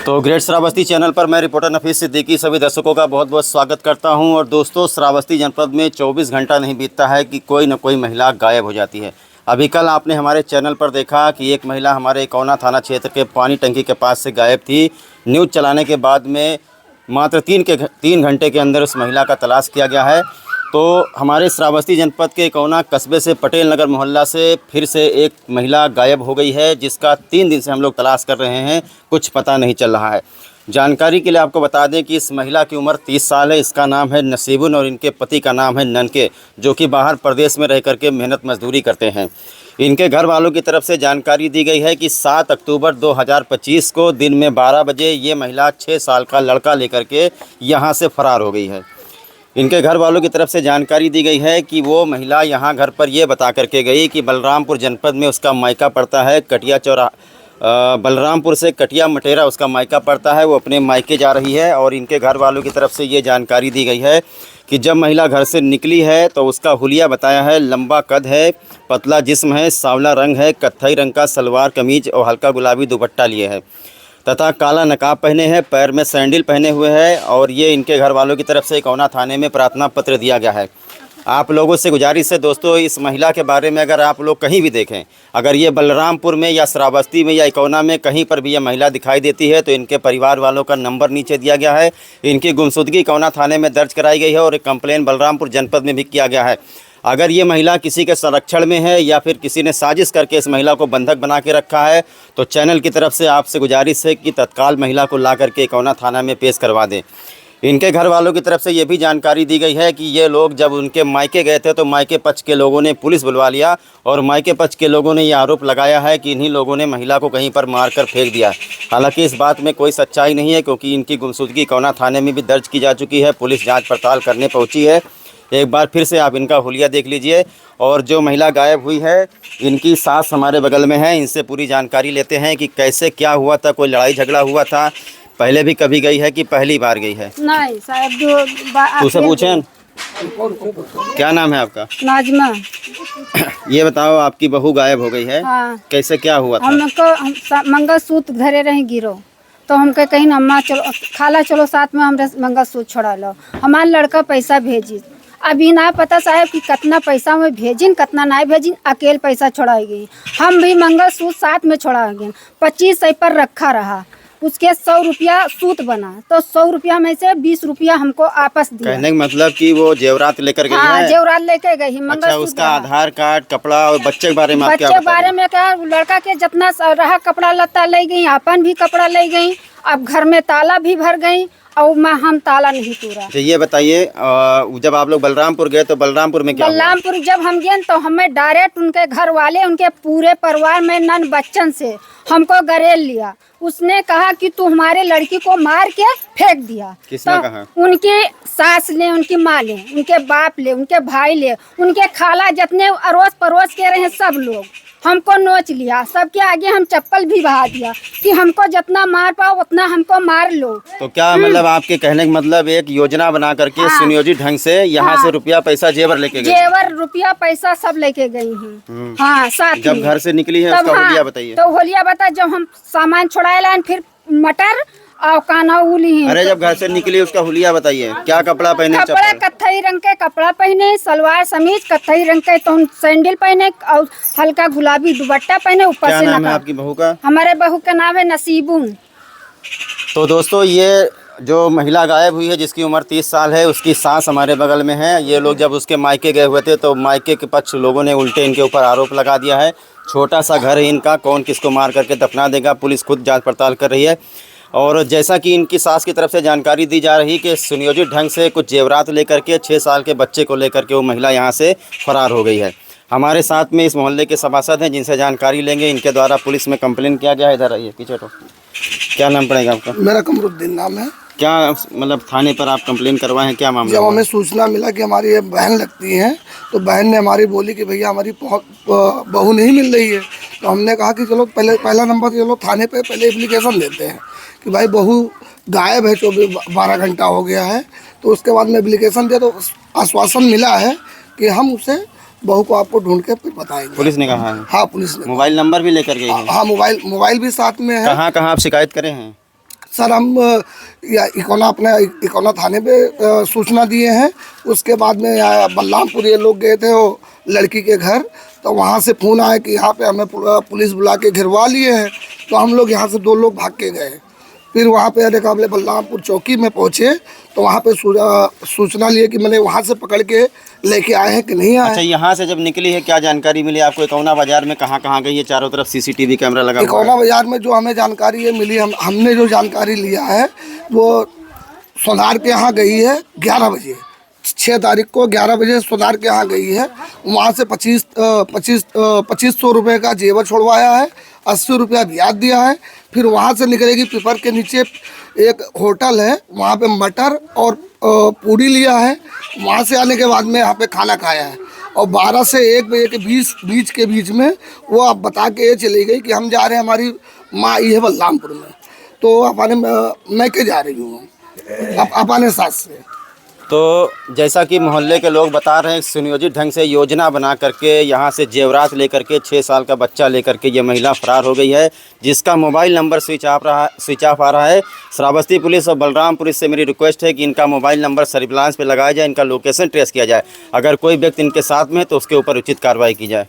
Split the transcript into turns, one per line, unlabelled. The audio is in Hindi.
तो ग्रेट श्रावस्ती चैनल पर मैं रिपोर्टर नफीस सिद्दीकी सभी दर्शकों का बहुत बहुत स्वागत करता हूं। और दोस्तों, श्रावस्ती जनपद में 24 घंटा नहीं बीतता है कि कोई न कोई महिला गायब हो जाती है। अभी कल आपने हमारे चैनल पर देखा कि एक महिला हमारे इकौना थाना क्षेत्र के पानी टंकी के पास से गायब थी। न्यूज़ चलाने के बाद में मात्र 3 घंटे के अंदर उस महिला का तलाश किया गया है। तो हमारे श्रावस्ती जनपद के इकौना कस्बे से पटेल नगर मोहल्ला से फिर से एक महिला गायब हो गई है, जिसका 3 दिन से हम लोग तलाश कर रहे हैं, कुछ पता नहीं चल रहा है। जानकारी के लिए आपको बता दें कि इस महिला की उम्र 30 साल है। इसका नाम है नसीबुन और इनके पति का नाम है ननके, जो कि बाहर प्रदेश में रह करके मेहनत मजदूरी करते हैं। इनके घर वालों की तरफ से जानकारी दी गई है कि 7 अक्टूबर 2025 को दिन में 12 बजे ये महिला 6 साल का लड़का लेकर के यहाँ से फरार हो गई है। इनके घर वालों की तरफ से जानकारी दी गई है कि वो महिला यहाँ घर पर ये बता करके गई कि बलरामपुर जनपद में उसका मायका पड़ता है, कटिया बलरामपुर से कटिया मटेरा उसका मायका पड़ता है। वो अपने मायके जा रही है और इनके घर वालों की तरफ से ये जानकारी दी गई है कि जब महिला घर से निकली है तो उसका हुलिया बताया है, लंबा कद है, पतला जिस्म है, सांवला रंग है, कत्थई रंग का सलवार कमीज और हल्का गुलाबी दुपट्टा लिए है तथा काला नकाब पहने हैं, पैर में सैंडल पहने हुए हैं। और ये इनके घर वालों की तरफ से इकौना थाने में प्रार्थना पत्र दिया गया है। आप लोगों से गुजारिश है दोस्तों, इस महिला के बारे में अगर आप लोग कहीं भी देखें, अगर ये बलरामपुर में या श्रावस्ती में या इकौना में कहीं पर भी ये महिला दिखाई देती है तो इनके परिवार वालों का नंबर नीचे दिया गया है। इनकी गुमशुदगी इकौना थाने में दर्ज कराई गई है और एक कंप्लेन बलरामपुर जनपद में भी किया गया है। अगर ये महिला किसी के संरक्षण में है या फिर किसी ने साजिश करके इस महिला को बंधक बना के रखा है तो चैनल की तरफ से आपसे गुजारिश है कि तत्काल महिला को ला करके इकौना थाना में पेश करवा दें। इनके घर वालों की तरफ से ये भी जानकारी दी गई है कि ये लोग जब उनके मायके गए थे तो मायके पक्ष के लोगों ने पुलिस बुलवा लिया और मायके पक्ष के लोगों ने ये आरोप लगाया है कि इन्हीं लोगों ने महिला को कहीं पर मारकर फेंक दिया। हालांकि इस बात में कोई सच्चाई नहीं है, क्योंकि इनकी गुमशुदगी इकौना थाने में भी दर्ज की जा चुकी है। पुलिस जाँच पड़ताल करने पहुँची है। एक बार फिर से आप इनका हुलिया देख लीजिए। और जो महिला गायब हुई है, इनकी सास हमारे बगल में है, इनसे पूरी जानकारी लेते हैं कि कैसे क्या हुआ था, कोई लड़ाई झगड़ा हुआ था, पहले भी कभी गई है कि पहली बार गई है?
नहीं साहब, जो
उसे पूछें। क्या नाम है आपका?
नाजमा।
ये बताओ, आपकी बहू गायब हो गई है।
हाँ।
कैसे क्या हुआ था?
हमको मंगलसूत्र घरे रहे गिरो तो हमके कहीं ना अम्मा चलो खाला चलो साथ में हमरे मंगलसूत्र छोड़ा लो। हमारा लड़का पैसा भेजी, अभी ना पता साहब कि कितना पैसा में भेजिन कितना ना भेजिन, अकेले पैसा छोड़ाई गई। हम भी मंगलसूत्र साथ में छोड़ा गए, 25 पर रखा रहा। उसके 100 रुपया सूत बना तो 100 रुपया में से 20 रुपया हमको आपस दिया।
कहने का मतलब कि वो जेवरात लेकर गई
हाँ,
है?
जेवरात लेके गई।
अच्छा, उसका आधार कार्ड, कपड़ा और बच्चे के बारे में आप क्या
बच्चे के बारे में क्या, लड़का के जितना रहा कपड़ा लत्ता ले गई, अपन भी कपड़ा ले गई। अब घर में ताला भी भर गई और हम ताला नहीं तोड़ा।
तो ये बताइए, जब आप लोग बलरामपुर गए तो बलरामपुर में क्या हुआ?
बलरामपुर जब हम गए तो हमें डायरेक्ट उनके घर वाले, उनके पूरे परिवार में नन बच्चन से हमको गरेल लिया। उसने कहा कि तू हमारे लड़की को मार के फेंक दिया।
किसने
तो
कहा?
उनकी सास ले, उनकी माँ ले, उनके बाप ले, उनके भाई ले, उनके खाला जितने अड़ोस पड़ोस के रहे सब लोग हमको नोच लिया। सबके आगे हम चप्पल भी बहा दिया कि हमको जितना मार पाओ उतना हमको मार लो।
तो क्या मतलब आपके कहने का मतलब एक योजना बना करके
हाँ।
सुनियोजित ढंग से यहाँ से रुपया पैसा जेवर लेके गए?
जेवर रुपया पैसा सब लेके गई हैं। हाँ, साथ
जब
में।
घर से निकली है
तब
उसका
हाँ,
हुलिया बताइए।
तो होलिया बता, जब हम सामान छुड़ाए लान फिर मटर और काना उली हैं।
अरे जब घर से निकली उसका हुलिया बताइए, क्या कपड़ा पहने?
कपड़ा कत्थई रंग के कपड़ा पहने, सलवार समीज कत्थई रंग के, तो सैंडल पहने और हल्का गुलाबी दुपट्टा पहने, ऊपर
क्या
से
नाम है
नकाब।
आपकी बहू का?
हमारे बहू का नाम है नसीबुन।
तो दोस्तों, ये जो महिला गायब हुई है जिसकी उम्र 30 साल है, उसकी सास हमारे बगल में है। ये लोग जब उसके मायके गए हुए थे तो मायके के पक्ष लोगों ने उल्टे इनके ऊपर आरोप लगा दिया है। छोटा सा घर है इनका, कौन किसको मार करके दफना देगा? पुलिस खुद जांच पड़ताल कर रही है। और जैसा कि इनकी सास की तरफ से जानकारी दी जा रही कि सुनियोजित ढंग से कुछ जेवरात लेकर के 6 साल के बच्चे को लेकर के वो महिला यहाँ से फरार हो गई है। हमारे साथ में इस मोहल्ले के सभासद हैं जिनसे जानकारी लेंगे। इनके द्वारा पुलिस में कंप्लेन किया गया है। इधर आइए पीछे। तो क्या नाम पड़ेगा आपका?
मेरा कमरुद्दीन नाम है।
क्या मतलब थाने पर आप कंप्लेन करवाए हैं, क्या मामला?
जब हमें सूचना मिला कि हमारी ये बहन लगती हैं तो बहन ने हमारी बोली कि भैया हमारी बहू नहीं मिल रही है। तो हमने कहा कि चलो पहला नंबर चलो थाने पे पहले एप्लीकेशन देते हैं कि भाई बहू गायब है, 12 घंटा हो गया है। तो उसके बाद में एप्लीकेशन दिया तो आश्वासन मिला है कि हम उसे बहू को आपको ढूंढ के फिर बताएंगे।
पुलिस ने कहा है?
हाँ, पुलिस ने।
मोबाइल नंबर भी लेकर गई है?
हाँ, मोबाइल भी साथ में है।
कहाँ आप शिकायत करें हैं?
सर हम या इकोना अपने इकोना थाने पे सूचना दिए हैं। उसके बाद में बलरामपुर ये लोग गए थे वो लड़की के घर, तो वहाँ से फ़ोन आया कि यहाँ पे हमें पुलिस बुला के घिरवा लिए हैं। तो हम लोग यहाँ से 2 लोग भाग के गए। फिर वहाँ पे अरे बलरामपुर चौकी में पहुँचे तो वहाँ पे सूचना लिए कि मैंने वहाँ से पकड़ के लेके आए हैं कि नहीं आए।
अच्छा, यहाँ से जब निकली है क्या जानकारी मिली आपको? इकौना बाजार में कहाँ गई है? चारों तरफ सीसीटीवी कैमरा लगा हुआ है।
इकौना बाजार में जो हमें जानकारी है मिली, हमने जो जानकारी लिया है वो सोनार के यहाँ गई है 11 बजे, 6 तारीख को 11 बजे सोनार के यहाँ गई है। वहाँ से 2500 रुपये का जेवर छोड़वाया है, 80 रुपया ब्याज दिया है। फिर वहाँ से निकलेगी पीपर के नीचे एक होटल है, वहाँ पे मटर और पूड़ी लिया है। वहाँ से आने के बाद में यहाँ पे खाना खाया है और 12 से 1 बजे के बीच के बीच में वो आप बता के चली गई कि हम जा रहे हैं, हमारी माँ आई है बलरामपुर में, तो अपने मैं के जा रही हूँ अपने साथ से।
तो जैसा कि मोहल्ले के लोग बता रहे हैं, सुनियोजित ढंग से योजना बना करके यहाँ से जेवरात लेकर के 6 साल का बच्चा लेकर के ये महिला फरार हो गई है, जिसका मोबाइल नंबर स्विच ऑफ आ रहा है। श्रावस्ती पुलिस और बलराम पुलिस से मेरी रिक्वेस्ट है कि इनका मोबाइल नंबर सर्विलांस पे लगाया जाए, इनका लोकेशन ट्रेस किया जाए। अगर कोई व्यक्ति इनके साथ में है तो उसके ऊपर उचित कार्रवाई की जाए।